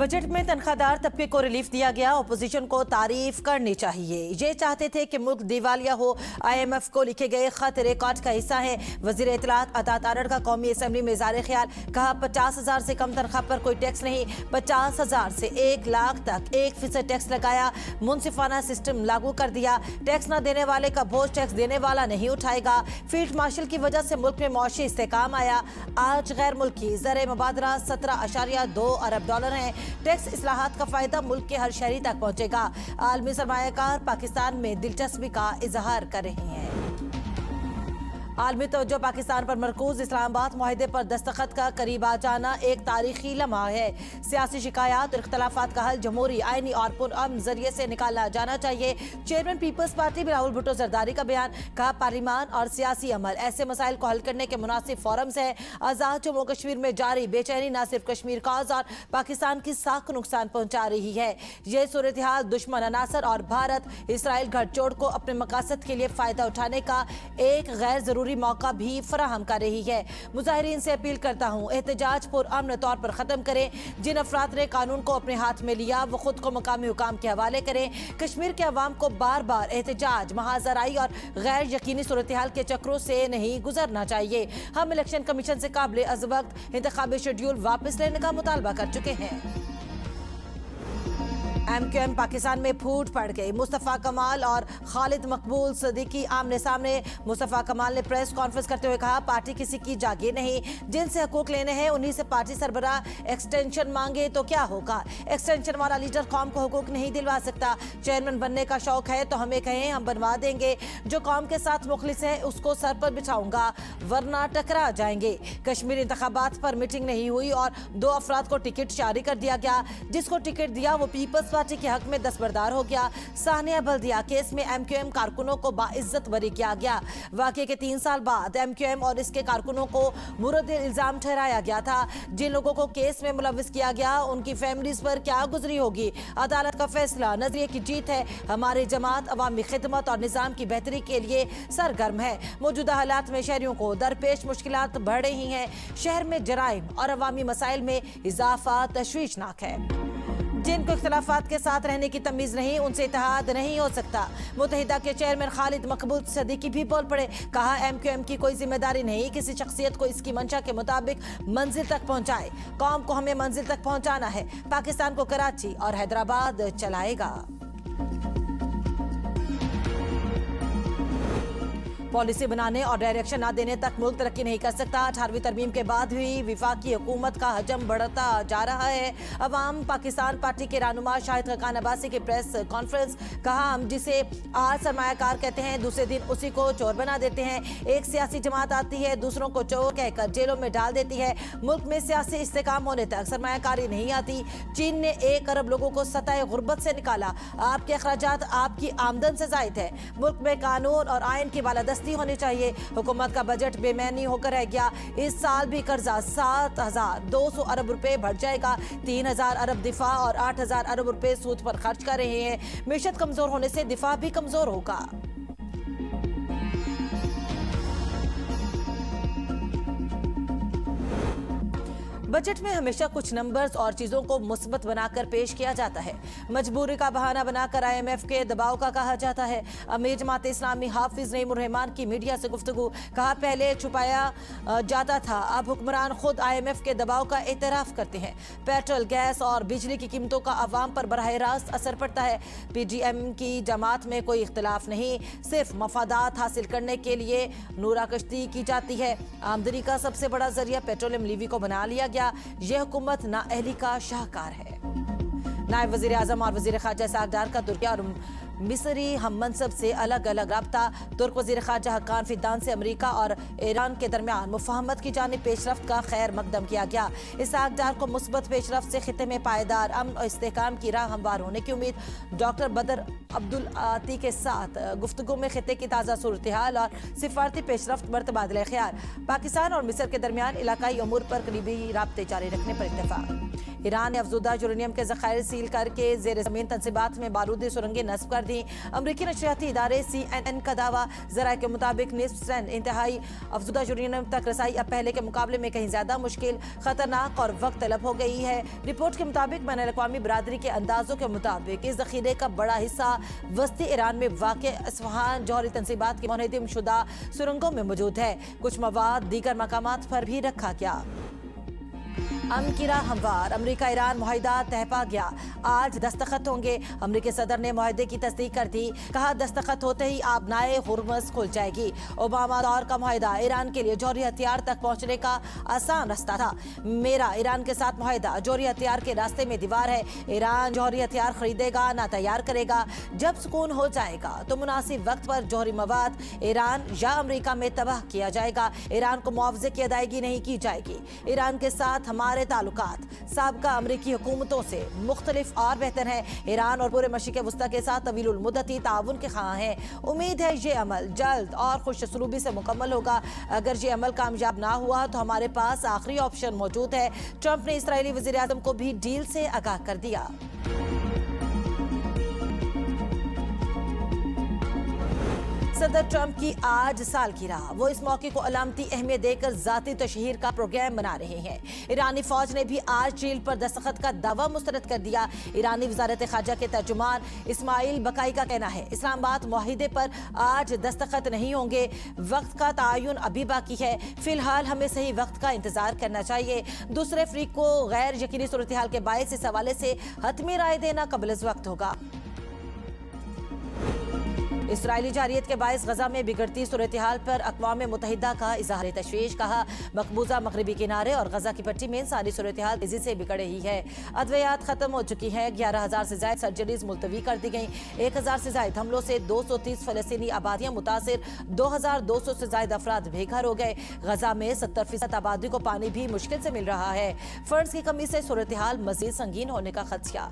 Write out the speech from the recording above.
Budget में तनख्वाहदार तबके को रिलीफ दिया गया। अपोजिशन को तारीफ करनी चाहिए। ये चाहते थे कि मुल्क दिवालिया हो। IMF को लिखे गए खत रिकॉर्ड का हिस्सा है। वजीर इत्तलात अता तारड़ का कौमी असम्बली में इज़हार ख्याल। कहा 50,000 से कम तनख्वाह पर कोई टैक्स नहीं, 50,000 से 1 लाख तक 1% टैक्स लगाया। मुनसिफाना सिस्टम लागू कर दिया। टैक्स न देने वाले का बोझ टैक्स देने वाला नहीं उठाएगा। फील्ड मार्शल की वजह से मुल्क में मौशी इस्तेकाम आया। आज गैर मुल्की ज़र मुबादला 17.2 अरब डॉलर है। टैक्स इस्लाहात का फायदा मुल्क के हर शहरी तक पहुंचेगा। आलमी सरमायाकार पाकिस्तान में दिलचस्पी का इजहार कर रहे हैं। आलमी तवज्जो पाकिस्तान पर मरकूज। इस्लामाबाद मुआहदे पर दस्तखत का करीब आ जाना एक तारीखी लम्हा है। सियासी शिकायत और इख्तलाफात का हल जमहूरी, आईनी और पुरअमन जरिए से निकाला जाना चाहिए। चेयरमैन पीपल्स पार्टी बिलावल भुट्टो जरदारी का बयान। कहा पार्लिमान और सियासी अमल ऐसे मसाइल को हल करने के मुनासिब फोरम्स हैं। आज़ाद जम्मू कश्मीर में जारी बेचैनी न सिर्फ कश्मीर का और पाकिस्तान की साख को नुकसान पहुंचा रही है। ये सूरत हाल दुश्मन अनासर और भारत इसराइल गठजोड़ को अपने मकासद के लिए फायदा उठाने का एक गैर जरूरी मौका भी फराहम कर रही है। मुजाहिरीन से अपील करता हूँ, एहतजाज पुरअमन तौर पर खत्म करें। जिन अफराद ने कानून को अपने हाथ में लिया वो खुद को मकामी हुकाम के हवाले करें। कश्मीर के अवाम को बार बार एहतजाज, महाजराई और गैर यकीनी सूरत हाल के चक्रों से नहीं गुजरना चाहिए। हम इलेक्शन कमीशन से काबिल अज़ वक्त इंतखाबी शेड्यूल वापस लेने का मुतालबा कर चुके हैं। MQM पाकिस्तान में फूट पड़ गई। मुस्तफ़ा कमाल और खालिद मकबूल सिद्दीकी आमने सामने। मुस्तफ़ा कमाल ने प्रेस कॉन्फ्रेंस करते हुए कहा पार्टी किसी की जागीर नहीं, जिनसे हकूक लेने हैं उन्हीं से पार्टी सरबराह एक्सटेंशन मांगे तो क्या होगा। एक्सटेंशन वाला लीडर कौम को हकूक नहीं दिलवा सकता। चेयरमैन बनने का शौक है तो हमें कहें, हम बनवा देंगे। जो कौम के साथ मुखलिस है उसको सर पर बिठाऊंगा, वरना टकरा जाएंगे। कश्मीर इंतखाबात पर मीटिंग नहीं हुई और 2 अफराद को टिकट जारी कर दिया गया। जिसको टिकट दिया वो पीपल्स पार्टी के हक में दस्तबरदार हो गया। सानिया बल्दिया केस में MQM कारकुनों को बाइज्जत बरी किया गया। वाकये के 3 साल बाद MQM और इसके कारकुनों को मुरद इल्जाम ठहराया गया था। जिन लोगों को केस में मुलविस किया गया उनकी फैमिलीज पर क्या गुजरी होगी। अदालत का फैसला नजरिए की जीत है। हमारी जमात अवामी खिदमत और निजाम की बेहतरी के लिए सरगर्म है। मौजूदा हालात में शहरियों को दरपेश मुश्किलात बढ़ रही हैं। शहर में जराइम और अवामी मसाइल में इजाफा तशवीशनाक है। जिनको इख्तलाफात के साथ रहने की तमीज नहीं उनसे इत्तेहाद नहीं हो सकता। मुत्तहिदा के चेयरमैन खालिद मकबूल सिद्दीकी भी बोल पड़े। कहा MQM की कोई जिम्मेदारी नहीं किसी शख्सियत को इसकी मंशा के मुताबिक मंजिल तक पहुंचाए। कौम को हमें मंजिल तक पहुंचाना है। पाकिस्तान को कराची और हैदराबाद चलाएगा। पॉलिसी बनाने और डायरेक्शन ना देने तक मुल्क तरक्की नहीं कर सकता। 18वीं तरमीम के बाद भी विफाकी हुकूमत का हजम बढ़ता जा रहा है। अवाम पाकिस्तान पार्टी के रहनुमा शाहिद खान अब्बासी की प्रेस कॉन्फ्रेंस। कहा हम जिसे आज सरमायाकार कहते हैं दूसरे दिन उसी को चोर बना देते हैं। एक सियासी जमात आती है दूसरों को चोर कहकर जेलों में डाल देती है। मुल्क में सियासी इस्तेकाम होने तक सरमायाकारी नहीं आती। चीन ने 1 अरब लोगों को सतह गुर्बत से निकाला। आपके अखराजात आपकी आमदन से जायद है। मुल्क में कानून और आइन की बालादस्ती होनी चाहिए। हुकूमत का बजट बेमैनी होकर रह गया। इस साल भी कर्जा 7,200 अरब रुपए बढ़ जाएगा। 3,000 अरब दिफा और 8,000 अरब रुपए सूद पर खर्च कर रहे हैं। मिशत कमजोर होने से दिफा भी कमजोर होगा। बजट में हमेशा कुछ नंबर्स और चीजों को मुस्बत बनाकर पेश किया जाता है। मजबूरी का बहाना बनाकर IMF के दबाव का कहा जाता है। अमीर जमात इस्लामी हाफिज नईमुर रहमान की मीडिया से गुफ्तगू। कहा पहले छुपाया जाता था, अब हुक्मरान खुद IMF के दबाव का एतराफ करते हैं। पेट्रोल, गैस और बिजली की कीमतों का अवाम पर बराह रास्त असर पड़ता है। PDM की जमात में कोई इख्तलाफ नहीं, सिर्फ मफादात हासिल करने के लिए नूरा कश्ती की जाती है। आमदनी का सबसे बड़ा जरिया पेट्रोलियम लीवी को बना लिया गया। यह हुकूमत नाअहली का शाहकार है। नायब वजीर आजम और वजीर खारजा इसहाक डार का तुर्की और मिस्री हम मनसब से अलग अलग रब्ता। तुर्क वजीर खारजा हक्कान फिद्दान से अमरीका और ईरान के दरमियान मुफाहमत की जानिब पेशरफ्त का खैर मकदम किया गया। इसहाक डार को मुस्बत पेशरफ्त से खिते में पायदार अमन और इस्तेहकाम की राह हमवार होने की उम्मीद। डॉक्टर बदर अब्दुल आती के साथ गुफ्तगू में खिते की ताज़ा सूरत हाल और सिफारती पेशरफ्त पर तबादला ख्याल। पाकिस्तान और मिस्र के दरमियान इलाकाई अमूर पर करीबी राब्ते जारी रखने पर इत्तेफाक। ईरान ने अफजुदा यूरेनियम के जखायर सील करके जेर जमीन तंसीबात में बारूदी सुरंगें नस्ब कर दी। अमरीकी नशरियाती इदारे CNN का दावा, जराये के मुताबिक निस्फ टन इंतहाई अफजुदा यूरेनियम तक रसाई अब पहले के मुकाबले में कहीं ज्यादा मुश्किल, खतरनाक और वक्त तलब हो गई है। रिपोर्ट के मुताबिक बैनुल अक़वामी बरादरी के अंदाजों के मुताबिक इस जखीरे का बड़ा हिस्सा वस्ती ईरान में वाक़ अस्फ़हान जौहरी तंसीबात की मुनहदिम शुदा सुरंगों में मौजूद है। कुछ मवाद दीगर मकामात पर भी रखा गया। अमन की राह हमवार, अमरीका ईरान मुआहिदा तय पा गया, आज दस्तखत होंगे। अमरीकी सदर ने मुआहिदे की तस्दीक कर दी, कहा दस्तखत होते ही आबनाए हुर्मुज़ खुल जाएगी। ओबामा दौर का मुआहिदा ईरान के लिए जौहरी हथियार तक पहुंचने का आसान रास्ता था। मेरा ईरान के साथ मुआहिदा जौहरी हथियार के रास्ते में दीवार है। ईरान जौहरी हथियार खरीदेगा ना तैयार करेगा। जब सुकून हो जाएगा तो मुनासिब वक्त पर जौहरी मवाद ईरान या अमरीका में तबाह किया जाएगा। ईरान को मुआवजे की अदायगी नहीं की जाएगी। ईरान के साथ हमारे ताल्लुकात साबिका अमरीकी हुकूमतों से मुख्तलिफ और बेहतर हैं। ईरान और पूरे मशरिक़ वस्ता के साथ तवीलुल मुद्दती ताउन के ख़्वाह हैं। उम्मीद है ये अमल जल्द और खुश सलूबी से मुकम्मल होगा। अगर ये अमल कामयाब ना हुआ तो हमारे पास आखिरी ऑप्शन मौजूद है। ट्रंप ने इस्राएली वज़ीर आज़म को भी डील से आगाह कर दिया। सदर ट्रंप की आज सालगिरह, वो इस मौके को अलामती अहमियत देकर जाती तशहीर का प्रोग्राम बना रहे हैं। ईरानी फौज ने भी आज डील पर दस्तखत का दावा मुस्तरद कर दिया। ईरानी वजारत खारजा के तर्जुमान इस्माइल बकाई का कहना है, इस्लामाबाद मुआहिदे पर आज दस्तखत नहीं होंगे। वक्त का तयन अभी बाकी है। फिलहाल हमें सही वक्त का इंतजार करना चाहिए। दूसरे फरीक को गैर यकीनी सूरत हाल के बायस इस हवाले से हतमी राय देना कबल वक्त होगा। इसराइली जारियत के बायस गजा में बिगड़ती सूरत हाल पर अक़वाम मुत्तहिदा का इज़हार तशवीश, कहा मकबूजा मगरबी किनारे और गजा की पट्टी में इंसानी सूरत हाल तेजी से बिगड़ रही है। अद्वियात खत्म हो चुकी है। 11,000 से ज्यादा सर्जरीज मुलतवी कर दी गई। 1,000 से ज्यादा हमलों से 230 फलस्तीनी आबादियां मुतासिर, 2,200 से ज्यादा अफराद बेघर हो गए। गजा में 70% आबादी को पानी भी मुश्किल से मिल रहा है। फंड्स की कमी से सूरत हाल मजीद संगीन होने का खदशा।